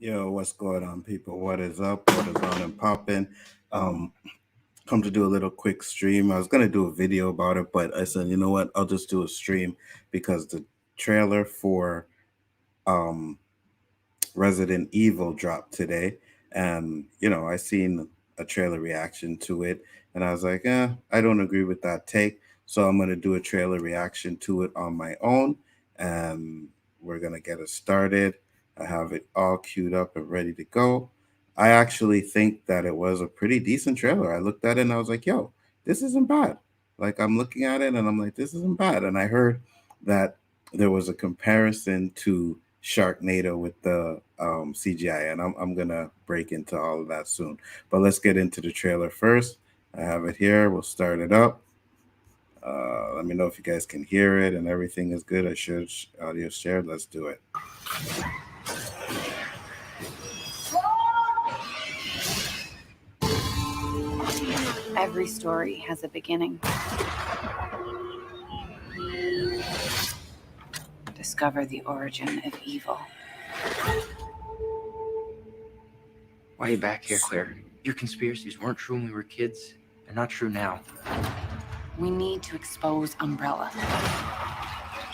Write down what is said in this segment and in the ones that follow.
Yo, what's going on, people? What is up? What is on and popping? Um, come to do a little quick stream. I was gonna do a video about it, but I said, you know what? I'll just do a stream because the trailer for um Resident Evil dropped today, and I seen a trailer reaction to it, and I was like, I don't agree with that take, so I'm gonna do a trailer reaction to it on my own, and we're gonna get it started. I have it all queued up and ready to go. I actually think that it was a pretty decent trailer. I looked at it and I was like, yo, this isn't bad. Like I'm looking at it and I'm like, this isn't bad. And I heard that there was a comparison to Sharknado with the CGI, and I'm gonna break into all of that soon. But let's get into the trailer first. I have it here. We'll start it up. Let me know if you guys can hear it and everything is good. I should audio shared. Let's do it. Every story has a beginning. Discover the origin of evil. Why are you back here, Claire? Your conspiracies weren't true when we were kids. They're not true now. We need to expose Umbrella.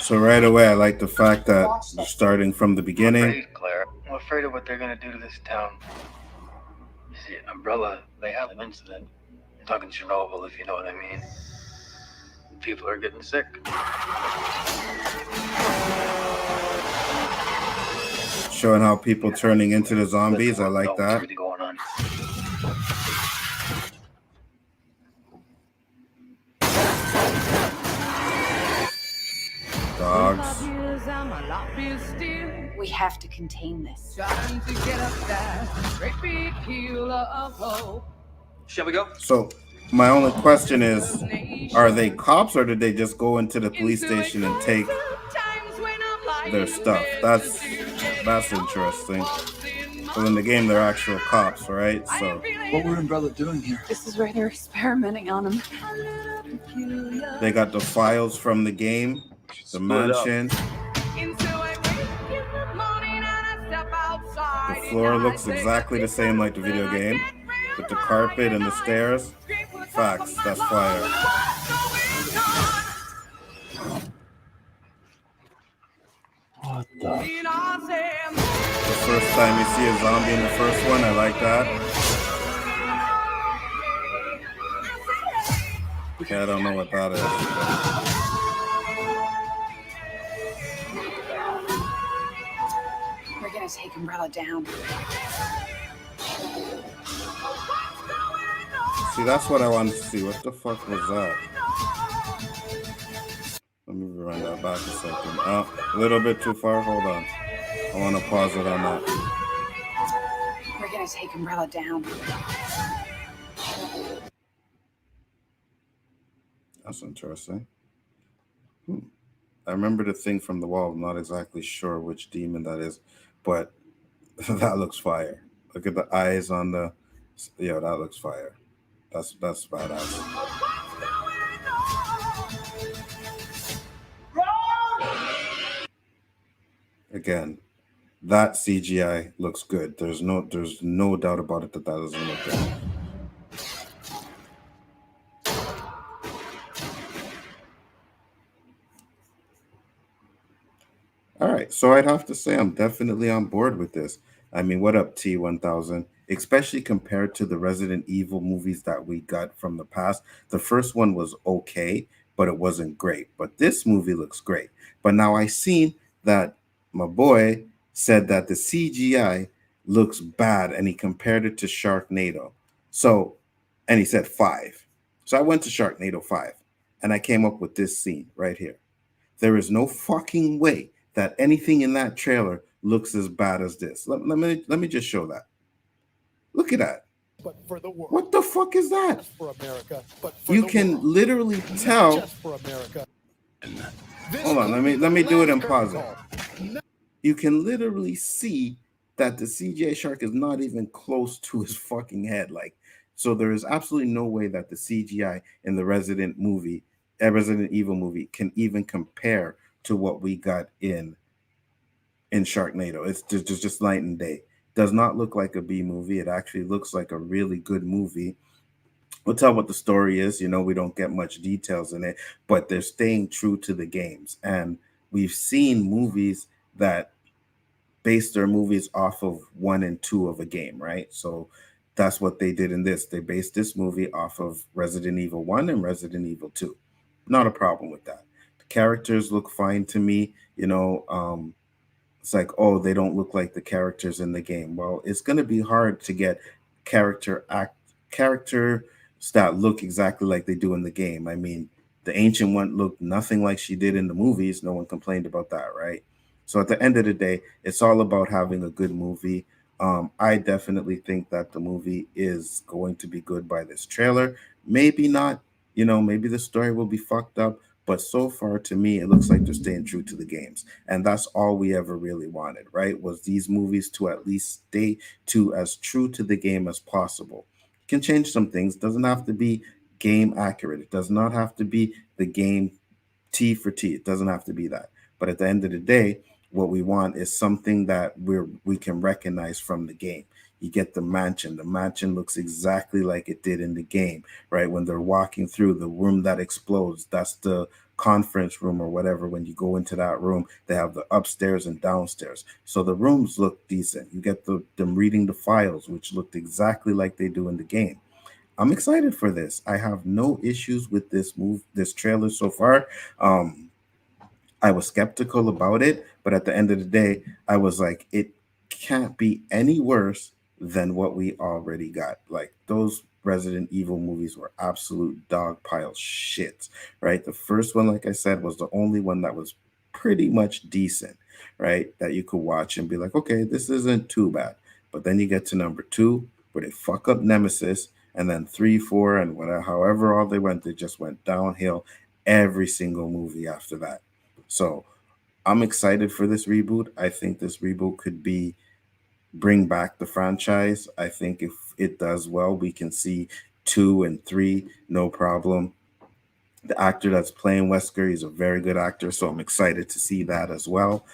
So right away, I like the fact that starting from the beginning. I'm afraid, Claire. I'm afraid of what they're going to do to this town. You see, Umbrella, they have an incident. I'm talking Chernobyl, if you know what I mean. People are getting sick. Showing how people turning into the zombies. I like that. What's really going on? Dogs. We have to contain this. Shall we go? So my only question is, are they cops or did they just go into the police station and take their stuff? That's interesting. So in the game, they're actual cops, right? So what were Umbrella doing here? This is where they're experimenting on him. They got the files from the game, the mansion. The floor looks exactly the same like the video game, with the carpet and the stairs. Facts, that's fire. What the? The first time you see a zombie in the first one, I like that. Okay, I don't know what that is. We're gonna take Umbrella down. See, that's what I wanted to see. What the fuck was that? Let me run that back a second. A little bit too far. Hold on. I want to pause it on that. We're gonna take Umbrella down. That's interesting. I remember the thing from the wall. I'm not exactly sure which demon that is, but that looks fire. Look at the eyes on the... Yeah, that looks fire. That's badass. Again, that CGI looks good. There's no doubt about it that doesn't look good. All right, so I'd have to say I'm definitely on board with this. I mean, what up, T1000? Especially compared to the Resident Evil movies that we got from the past. The first one was okay, but it wasn't great. But this movie looks great. But now I seen that my boy said that the CGI looks bad, and he compared it to Sharknado. So, and he said 5. So I went to Sharknado 5, and I came up with this scene right here. There is no fucking way that anything in that trailer looks as bad as this. Let me just show that. Look at that. But for the world. What the fuck is that? Just for America, but for You the can world. literally tell. Just for America. Hold on, let me do it and pause it. You can literally see that the CGI shark is not even close to his fucking head. Like, so there is absolutely no way that the CGI in the Resident Evil movie can even compare to what we got in Sharknado. It's just night and day. Does not look like a B movie. It actually looks like a really good movie. We'll tell what the story is. We don't get much details in it, but they're staying true to the games. And we've seen movies that base their movies off of 1 and 2 of a game, right? So that's what they did in this. They based this movie off of Resident Evil 1 and Resident Evil 2. Not a problem with that. The characters look fine to me. It's like, oh, they don't look like the characters in the game. Well, it's going to be hard to get characters that look exactly like they do in the game. I mean, the Ancient One looked nothing like she did in the movies. No one complained about that, right? So at the end of the day, it's all about having a good movie. I definitely think that the movie is going to be good by this trailer. Maybe not. Maybe the story will be fucked up. But so far, to me, it looks like they're staying true to the games. And that's all we ever really wanted, right? Was these movies to at least stay as true to the game as possible. You can change some things. Doesn't have to be game accurate. It does not have to be the game T for T. It doesn't have to be that. But at the end of the day, what we want is something that we can recognize from the game. You get the mansion. The mansion looks exactly like it did in the game, right? When they're walking through the room that explodes, that's the conference room or whatever. When you go into that room, they have the upstairs and downstairs. So the rooms look decent. You get them reading the files, which looked exactly like they do in the game. I'm excited for this. I have no issues with this trailer so far. I was skeptical about it, but at the end of the day, I was like, it can't be any worse than what we already got. Like, those Resident Evil movies were absolute dog pile shit, right? The first one, like I said, was the only one that was pretty much decent, right? That you could watch and be like, okay, this isn't too bad. But then you get to number 2, where they fuck up Nemesis, and then 3, 4, and whatever, however all they just went downhill every single movie after that. So I'm excited for this reboot. I think this reboot could bring back the franchise. I think if it does well, we can see 2 and 3, no problem. The actor that's playing Wesker, he's a very good actor, so I'm excited to see that as well.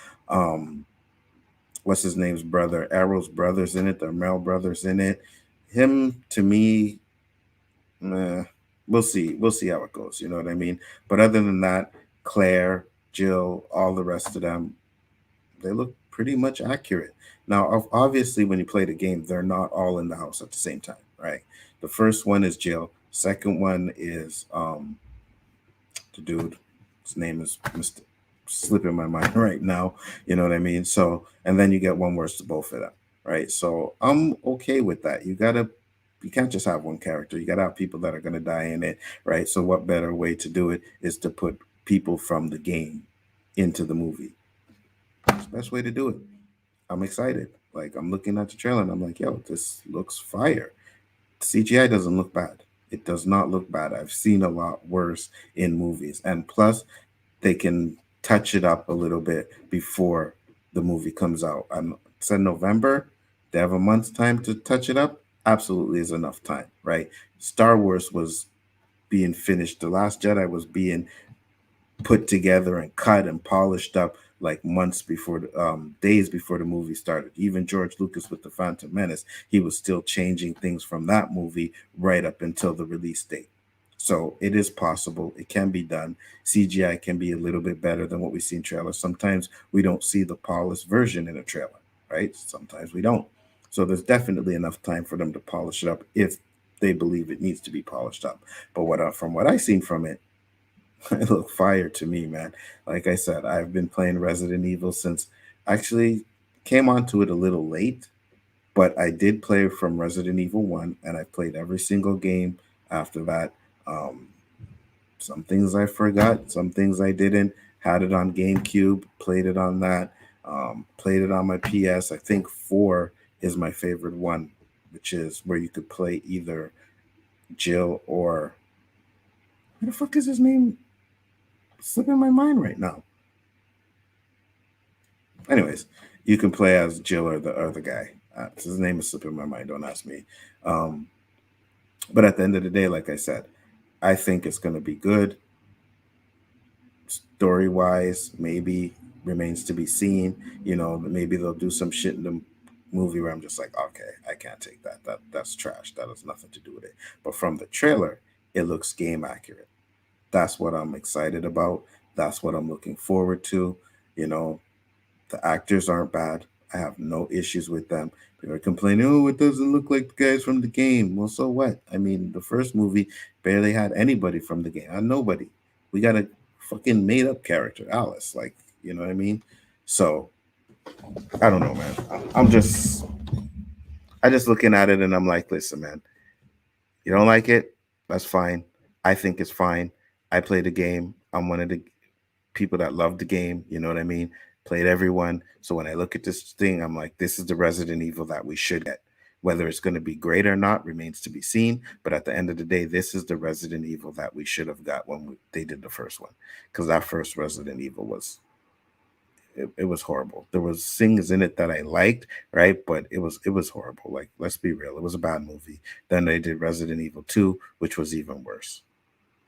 What's his name's brother? Arrow's brother's in it. The Amell brothers in it. Him, to me, we'll see. We'll see how it goes. You know what I mean? But other than that, Claire, Jill, all the rest of them, they look pretty much accurate. Now, obviously, when you play the game, they're not all in the house at the same time, right? The first one is Jill. Second one is the dude. His name is Mr. Slipping my mind right now. You know what I mean? So, and then you get one worse to both of them, right? So I'm okay with that. You can't just have one character. You gotta have people that are gonna die in it, right? So what better way to do it is to put people from the game into the movie. It's the best way to do it. I'm excited. Like, I'm looking at the trailer and I'm like, yo, this looks fire. CGI doesn't look bad. It does not look bad. I've seen a lot worse in movies. And plus, they can touch it up a little bit before the movie comes out. It's in November. They have a month's time to touch it up. Absolutely is enough time, right? Star Wars was being finished. The Last Jedi was being put together and cut and polished up like months before, days before the movie started. Even George Lucas with The Phantom Menace, he was still changing things from that movie right up until the release date. So it is possible. It can be done. CGI can be a little bit better than what we see in trailers. Sometimes we don't see the polished version in a trailer, right? Sometimes we don't. So there's definitely enough time for them to polish it up if they believe it needs to be polished up. But from what I've seen from it, it looked fire to me, man. Like I said, I've been playing Resident Evil since, actually came onto it a little late, but I did play from Resident Evil 1, and I played every single game after that. Some things I forgot, some things I didn't. Had it on GameCube, played it on that, played it on my PS. I think 4 is my favorite one, which is where you could play either Jill or, what the fuck is his name? Slipping my mind right now. Anyways, you can play as Jill or the other guy. His name is slipping my mind. Don't ask me. But at the end of the day, like I said, I think it's going to be good. Story-wise, maybe remains to be seen. You know, maybe they'll do some shit in the movie where I'm just like, okay, I can't take that. That's trash. That has nothing to do with it. But from the trailer, it looks game accurate. That's what I'm excited about. That's what I'm looking forward to. You know, the actors aren't bad. I have no issues with them. People are complaining, oh, it doesn't look like the guys from the game. Well, so what? I mean, the first movie barely had anybody from the game. Nobody. We got a fucking made up character, Alice. Like, you know what I mean? So I don't know, man. I just looking at it and I'm like, listen, man, you don't like it? That's fine. I think it's fine. I play the game. I'm one of the people that love the game. You know what I mean? Played everyone. So when I look at this thing, I'm like, this is the Resident Evil that we should get. Whether it's going to be great or not remains to be seen. But at the end of the day, this is the Resident Evil that we should have got when they did the first one. Because that first Resident Evil was it was horrible. There was things in it that I liked, right? But it was horrible. Like, let's be real. It was a bad movie. Then they did Resident Evil 2, which was even worse.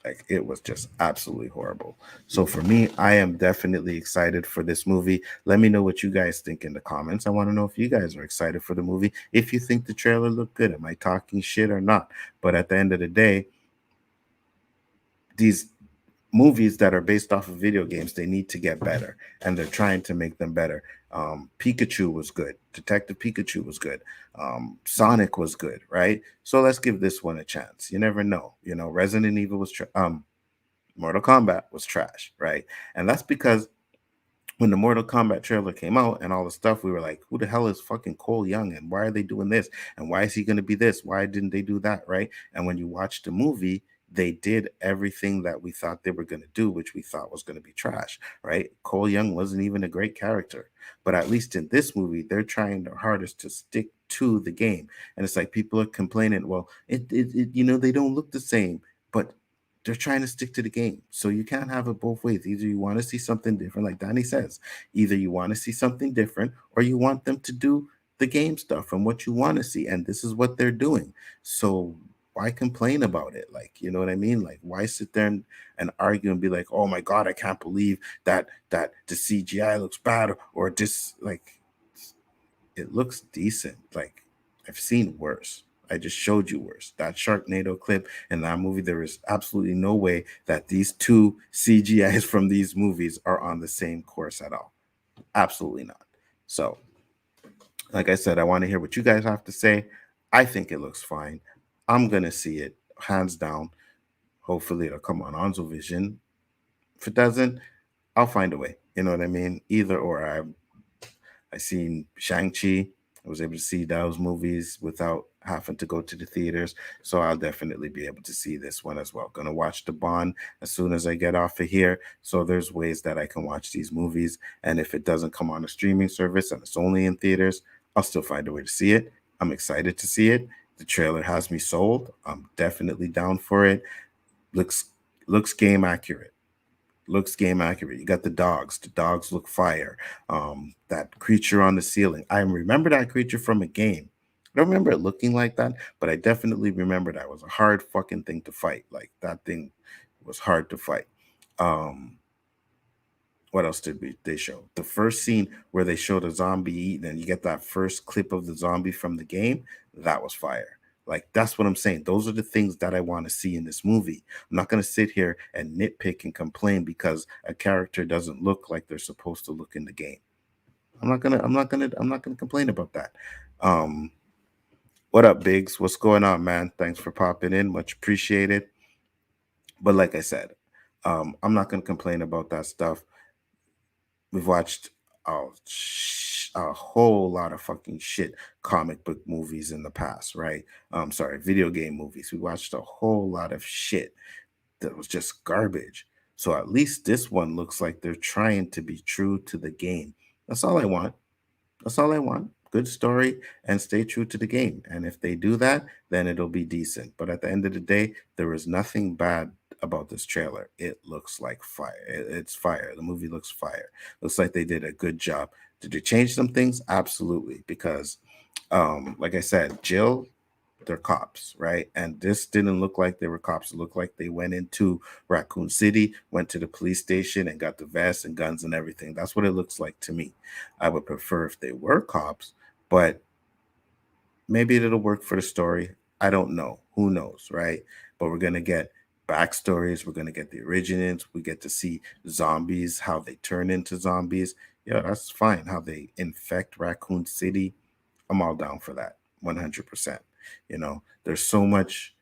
Like, it was just absolutely horrible. So for me, I am definitely excited for this movie. Let me know what you guys think in the comments. I want to know if you guys are excited for the movie. If you think the trailer looked good, am I talking shit or not? But at the end of the day, these movies that are based off of video games, they need to get better, and they're trying to make them better. Pikachu was good. Detective Pikachu was good. Sonic was good, right? So let's give this one a chance. You never know. You know, Resident Evil was Mortal Kombat was trash, right? And that's because when the Mortal Kombat trailer came out and all the stuff, we were like, who the hell is fucking Cole Young? And why are they doing this? And why is he going to be this? Why didn't they do that? Right. And when you watch the movie, they did everything that we thought they were going to do, which we thought was going to be trash. Right. Cole Young wasn't even a great character. But at least in this movie, they're trying their hardest to stick to the game. And it's like people are complaining, well, you know, they don't look the same. But they're trying to stick to the game. So you can't have it both ways. Either you want to see something different, like Danny says, either you want to see something different or you want them to do the game stuff and what you want to see. And this is what they're doing. So why complain about it? Like, you know what I mean? Like, why sit there and argue and be like, oh my God, I can't believe that the CGI looks bad or this, like, it looks decent. Like, I've seen worse. I just showed you worse. That Sharknado clip in that movie, there is absolutely no way that these two CGIs from these movies are on the same course at all. Absolutely not. So, like I said, I want to hear what you guys have to say. I think it looks fine. I'm going to see it, hands down. Hopefully it'll come on Onzo Vision. If it doesn't, I'll find a way. You know what I mean? Either or. I seen Shang-Chi. I was able to see those movies without having to go to the theaters. So I'll definitely be able to see this one as well. Gonna watch The Bond as soon as I get off of here. So there's ways that I can watch these movies. And if it doesn't come on a streaming service and it's only in theaters, I'll still find a way to see it. I'm excited to see it. The trailer has me sold. I'm definitely down for it. Looks game accurate. Looks game accurate. You got the dogs. The dogs look fire. That creature on the ceiling. I remember that creature from a game. I don't remember it looking like that, but I definitely remember that it was a hard fucking thing to fight. Like, that thing was hard to fight. What else did they show? The first scene where they showed a zombie eating, and you get that first clip of the zombie from the game. That was fire. Like, that's what I'm saying. Those are the things that I want to see in this movie. I'm not going to sit here and nitpick and complain because a character doesn't look like they're supposed to look in the game. I'm not gonna complain about that. What up, Biggs? What's going on, man? Thanks for popping in. Much appreciated. But like I said, I'm not gonna complain about that stuff. We've watched a whole lot of fucking shit comic book movies in the past, right? Video game movies. We watched a whole lot of shit that was just garbage. So at least this one looks like they're trying to be true to the game. That's all I want. That's all I want. Good story and stay true to the game. And if they do that, then it'll be decent. But at the end of the day, there is nothing bad about this trailer. It looks like fire. It's fire. The movie looks fire. Looks like they did a good job. Did they change some things? Absolutely. Because, like I said, Jill, they're cops, right? And this didn't look like they were cops. It looked like they went into Raccoon City, went to the police station and got the vests and guns and everything. That's what it looks like to me. I would prefer if they were cops, but maybe it'll work for the story. I don't know. Who knows, right? But we're gonna get backstories. We're gonna get the origins. We get to see zombies, how they turn into zombies. Yeah, that's fine. How they infect Raccoon City. I'm all down for that. 100%. There's so much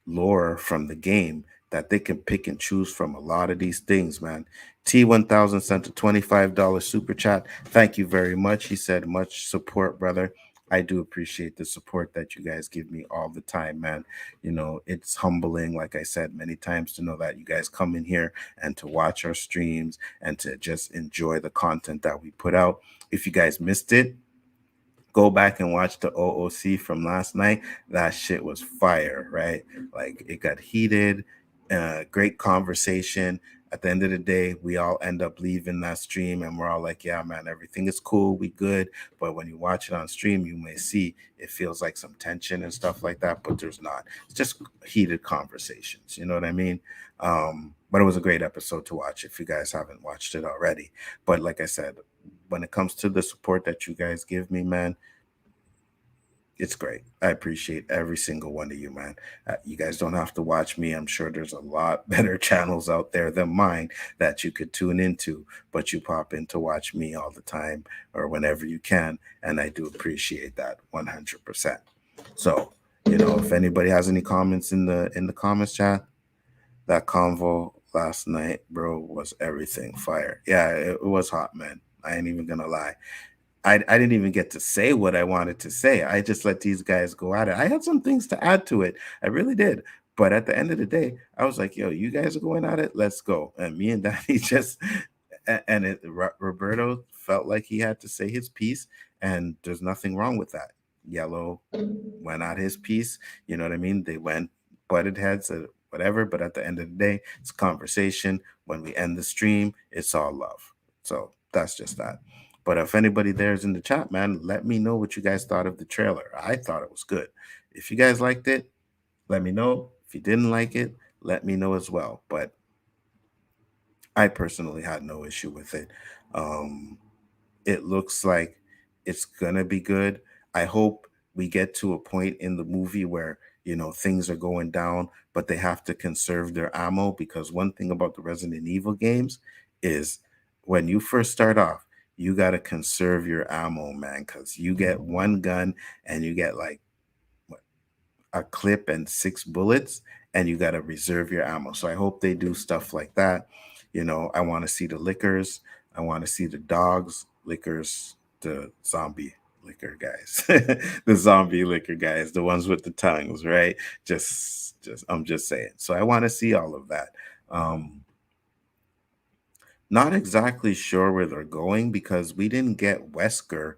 lore from the game that they can pick and choose from a lot of these things, man. T1000 sent a $25 super chat. Thank you very much. He said, much support, brother. I do appreciate the support that you guys give me all the time, man. It's humbling, like I said many times, to know that you guys come in here and to watch our streams and to just enjoy the content that we put out. If you guys missed it, go back and watch the OOC from last night. That shit was fire, right? Like, it got heated, great conversation. At the end of the day, we all end up leaving that stream and we're all like, yeah, man, everything is cool. We good. But when you watch it on stream, you may see it feels like some tension and stuff like that, but there's not. It's just heated conversations. You know what I mean? But it was a great episode to watch if you guys haven't watched it already. But like I said, when it comes to the support that you guys give me, man, it's great. I appreciate every single one of you, man. You guys don't have to watch me. I'm sure there's a lot better channels out there than mine that you could tune into, but you pop in to watch me all the time or whenever you can, and I do appreciate that 100%. So, if anybody has any comments in the comments chat, that convo last night, bro, was everything fire. Yeah, it was hot, man. I ain't even gonna lie. I didn't even get to say what I wanted to say. I just let these guys go at it. I had some things to add to it. I really did. But at the end of the day, I was like, yo, you guys are going at it. Let's go. And me and Danny Roberto felt like he had to say his piece. And there's nothing wrong with that. Yellow went at his piece. You know what I mean? They went butted heads or whatever. But at the end of the day, it's conversation. When we end the stream, it's all love. So that's just that. But if anybody there is in the chat, man, let me know what you guys thought of the trailer. I thought it was good. If you guys liked it, let me know. If you didn't like it, let me know as well. But I personally had no issue with it. It looks like it's going to be good. I hope we get to a point in the movie where, things are going down, but they have to conserve their ammo, because one thing about the Resident Evil games is when you first start off, you got to conserve your ammo, man, because you get one gun and you get like a clip and 6 bullets, and you got to reserve your ammo. So I hope they do stuff like that. I want to see the lickers. I want to see the dogs, lickers, the zombie liquor guys, the zombie liquor guys, the ones with the tongues, right? I'm just saying. So I want to see all of that. Not exactly sure where they're going, because we didn't get Wesker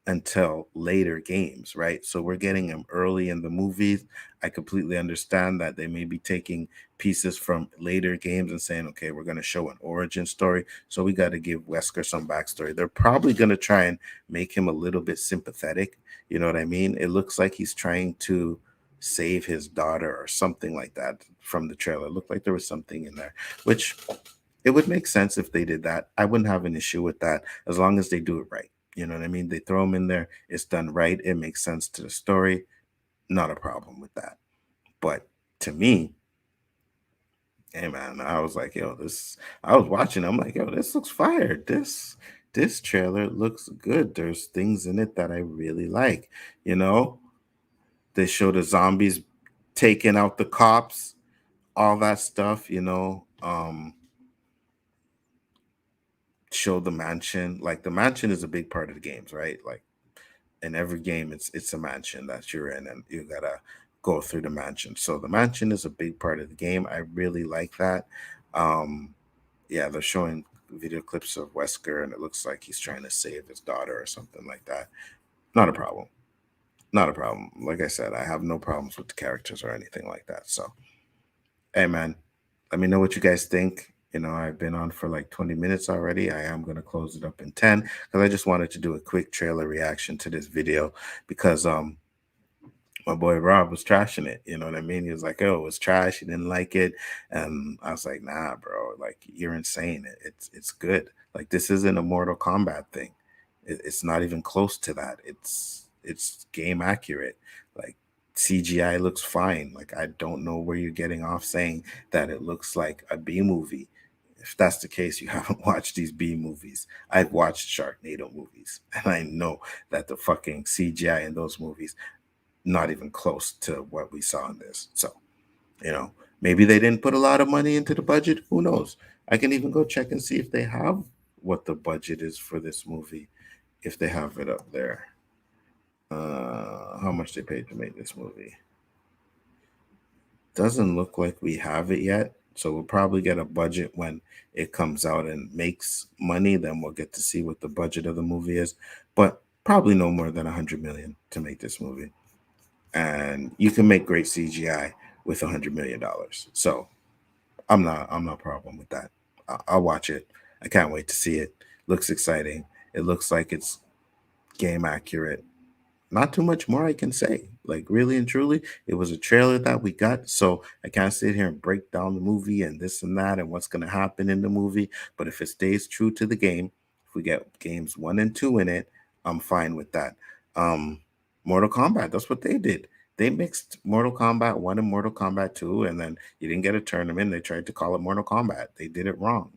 until later games, right? So we're getting him early in the movies. I completely understand that they may be taking pieces from later games and saying, okay, we're going to show an origin story. So we got to give Wesker some backstory. They're probably going to try and make him a little bit sympathetic. You know what I mean? It looks like he's trying to save his daughter or something like that from the trailer. It looked like there was something in there, which it would make sense if they did that. I wouldn't have an issue with that as long as they do it right. You know what I mean? They throw them in there. It's done right. It makes sense to the story. Not a problem with that. But to me, hey man, I was like, yo, I was watching. I'm like, yo, this looks fire. This trailer looks good. There's things in it that I really like. They show the zombies taking out the cops, all that stuff, show the mansion. Like, the mansion is a big part of the games, right? Like, in every game, it's a mansion that you're in, and you gotta go through the mansion. So the mansion is a big part of the game. I really like that. Yeah, they're showing video clips of Wesker, and it looks like he's trying to save his daughter or something like that. Not a problem. Not a problem. Like I said, I have no problems with the characters or anything like that. So, hey man, let me know what you guys think. I've been on for like 20 minutes already. I am going to close it up in 10 because I just wanted to do a quick trailer reaction to this video, because my boy Rob was trashing it. You know what I mean? He was like, oh, it was trash. He didn't like it. And I was like, nah, bro, like, you're insane. It's good. Like, this isn't a Mortal Kombat thing. It's not even close to that. it's game accurate. Like CGI looks fine. Like I don't know where you're getting off saying that it looks like a B movie. If that's the case, you haven't watched these B movies. I've watched Sharknado movies, and I know that the fucking CGI in those movies not even close to what we saw in this. So, maybe they didn't put a lot of money into the budget. Who knows? I can even go check and see if they have what the budget is for this movie, if they have it up there. How much they paid to make this movie. Doesn't look like we have it yet. So we'll probably get a budget when it comes out and makes money. Then we'll get to see what the budget of the movie is. But probably no more than 100 million to make this movie. And you can make great CGI with $100 million. So I'm not problem with that. I'll watch it. I can't wait to see it. Looks exciting. It looks like it's game accurate. Not too much more I can say. Like really and truly, it was a trailer that we got, so I can't sit here and break down the movie and this and that and what's going to happen in the movie. But if it stays true to the game, if we get games 1 and 2 in it, I'm fine with that. Mortal Kombat, that's what they did. They mixed Mortal Kombat 1 and Mortal Kombat 2, and then you didn't get a tournament. They tried to call it Mortal Kombat. They did it wrong.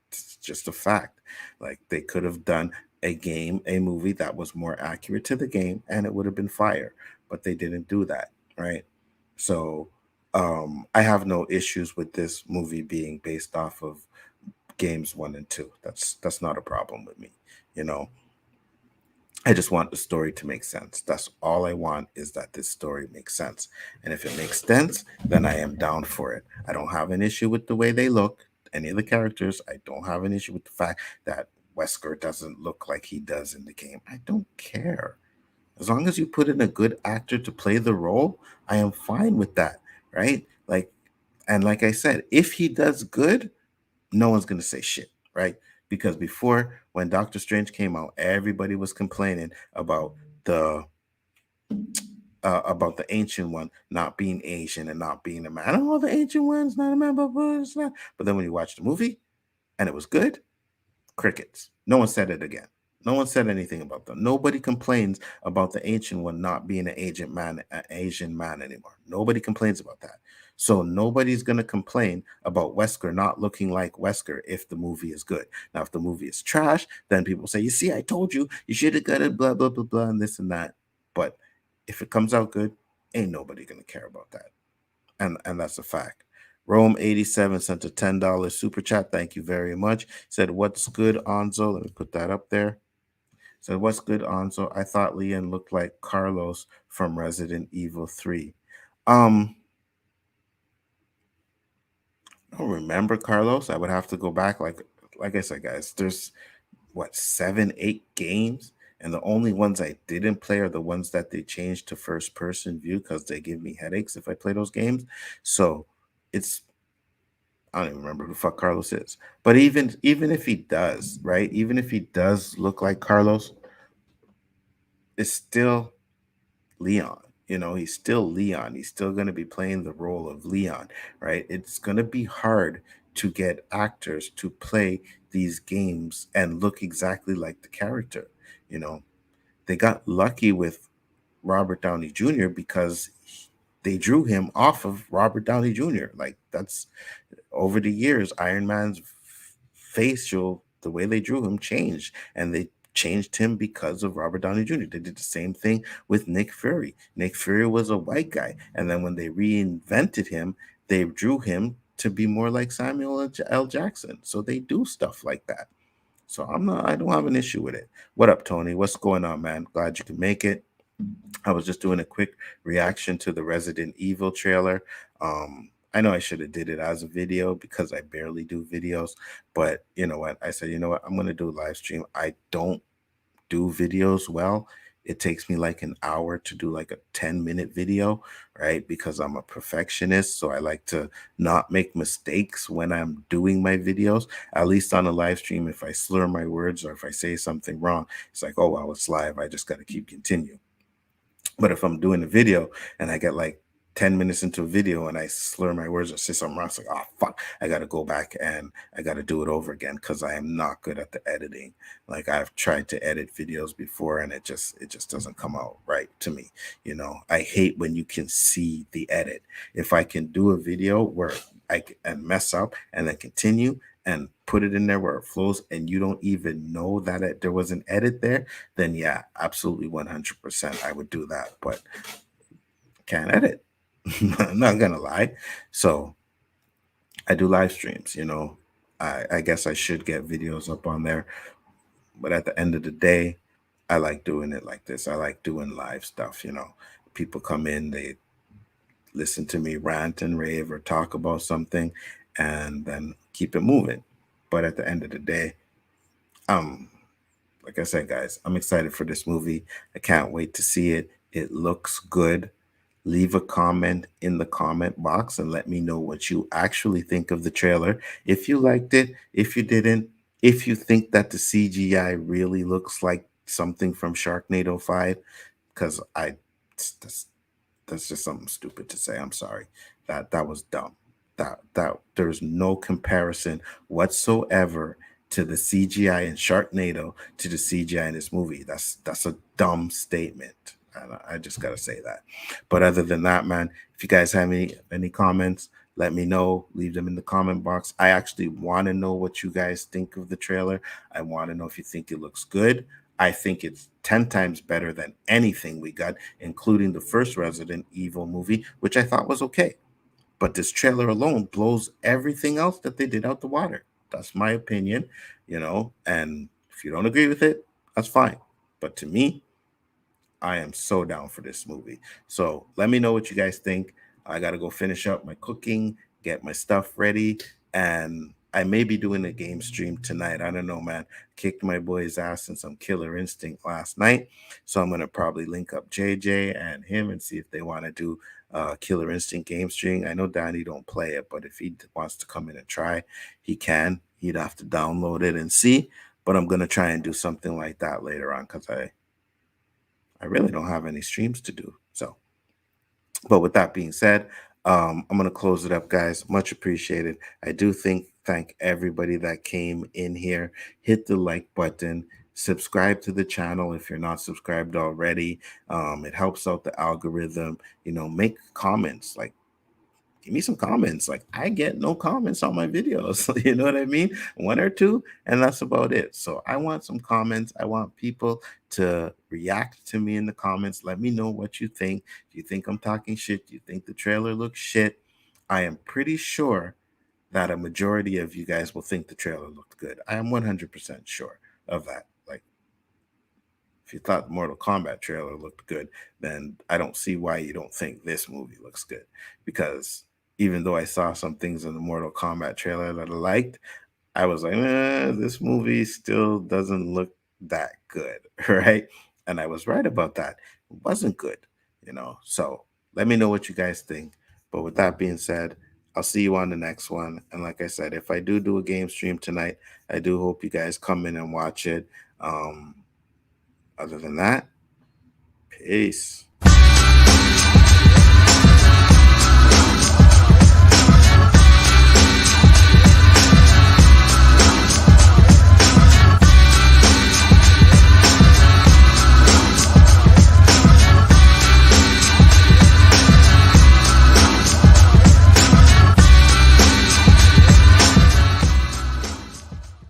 It's just a fact. Like they could have done a movie that was more accurate to the game, and it would have been fire, but they didn't do that, right? So I have no issues with this movie being based off of games 1 and 2. That's not a problem with me. I just want the story to make sense. That's all I want, is that this story makes sense. And if it makes sense, then I am down for it. I don't have an issue with the way they look, any of the characters. I don't have an issue with the fact that Wesker doesn't look like he does in the game. I don't care. As long as you put in a good actor to play the role, I am fine with that, right? Like I said, if he does good, no one's going to say shit, right? Because before, when Doctor Strange came out, everybody was complaining about the Ancient One not being Asian and not being a man. Oh, the Ancient One's not a man, but then when you watch the movie and it was good, crickets. No one said it again. No one said anything about them. Nobody complains about the Ancient One not being an Asian man anymore. Nobody complains about that. So nobody's going to complain about Wesker not looking like Wesker if the movie is good. Now, if the movie is trash, then people say, you see, I told you, you should have got it, blah, blah, blah, blah, and this and that. But if it comes out good, ain't nobody going to care about that. And that's a fact. Rome87 sent a $10 super chat. Thank you very much. Said, what's good, Onzo? Let me put that up there. Said, what's good, Onzo? I thought Leon looked like Carlos from Resident Evil 3. I don't remember Carlos. I would have to go back. Like I said, guys, there's 7, 8 games. And the only ones I didn't play are the ones that they changed to first person view because they give me headaches if I play those games. So I don't even remember who the fuck Carlos is. But even if he does, right? Even if he does look like Carlos, it's still Leon. He's still Leon. He's still going to be playing the role of Leon, right? It's going to be hard to get actors to play these games and look exactly like the character. They got lucky with Robert Downey Jr. because they drew him off of Robert Downey Jr. Like that's over the years, Iron Man's facial, the way they drew him changed, and they changed him because of Robert Downey Jr. They did the same thing with Nick Fury. Nick Fury was a white guy, and then when they reinvented him, they drew him to be more like Samuel L. Jackson. So they do stuff like that. So I don't have an issue with it. What up, Tony? What's going on, man? Glad you can make it. I was just doing a quick reaction to the Resident Evil trailer. I know I should have did it as a video because I barely do videos, but you know what? I said, you know what? I'm going to do a live stream. I don't do videos well. It takes me like an hour to do like a 10-minute video, right? Because I'm a perfectionist. So I like to not make mistakes when I'm doing my videos. At least on a live stream, if I slur my words or if I say something wrong, it's like, oh, well, it's live. I just got to keep continuing. But if I'm doing a video and I get like 10 minutes into a video and I slur my words or say something wrong. It's like, oh fuck, I gotta go back and I gotta do it over again because I am not good at the editing. Like I've tried to edit videos before and it just doesn't come out right to me. I hate when you can see the edit. If I can do a video where I can mess up and then continue and put it in there where it flows and you don't even know that there was an edit there, then yeah, absolutely 100% I would do that. But can't edit. I'm not gonna lie. So I do live streams, I guess I should get videos up on there, but at the end of the day, I like doing it like this. I like doing live stuff. People come in, they listen to me rant and rave or talk about something and then keep it moving. But at the end of the day, like I said, guys, I'm excited for this movie. I can't wait to see it. It looks good. Leave a comment in the comment box and let me know what you actually think of the trailer. If you liked it, if you didn't, if you think that the CGI really looks like something from Sharknado 5, because that's just something stupid to say. I'm sorry. That was dumb. That there's no comparison whatsoever to the CGI in Sharknado to the CGI in this movie. That's a dumb statement. And I just gotta say that. But other than that, man, if you guys have any comments, let me know. Leave them in the comment box. I actually want to know what you guys think of the trailer. I want to know if you think it looks good. I think it's 10 times better than anything we got, including the first Resident Evil movie, which I thought was okay. But this trailer alone blows everything else that they did out the water. That's my opinion, and if you don't agree with it, that's fine. But to me, I am so down for this movie. So let me know what you guys think. I got to go finish up my cooking, get my stuff ready, and I may be doing a game stream tonight. I don't know, man. Kicked my boy's ass in some Killer Instinct last night. So I'm going to probably link up JJ and him and see if they want to do Killer Instinct game stream. I know Danny don't play it, but if he wants to come in and try, he can. He'd have to download it and see. But I'm going to try and do something like that later on because I really don't have any streams to do. So, but with that being said, I'm going to close it up, guys. Much appreciated. I do thank everybody that came in here. Hit the like button. Subscribe to the channel if you're not subscribed already. It helps out the algorithm. Make comments. Like, give me some comments. Like, I get no comments on my videos. You know what I mean? One or two, and that's about it. So I want some comments. I want people to react to me in the comments. Let me know what you think. Do you think I'm talking shit? Do you think the trailer looks shit? I am pretty sure that a majority of you guys will think the trailer looked good. I am 100% sure of that. Like, if you thought the Mortal Kombat trailer looked good, then I don't see why you don't think this movie looks good. Because even though I saw some things in the Mortal Kombat trailer that I liked, I was like, this movie still doesn't look that good, right? And I was right about that. It wasn't good, So let me know what you guys think. But with that being said, I'll see you on the next one. And like I said, if I do a game stream tonight, I do hope you guys come in and watch it. Other than that, peace.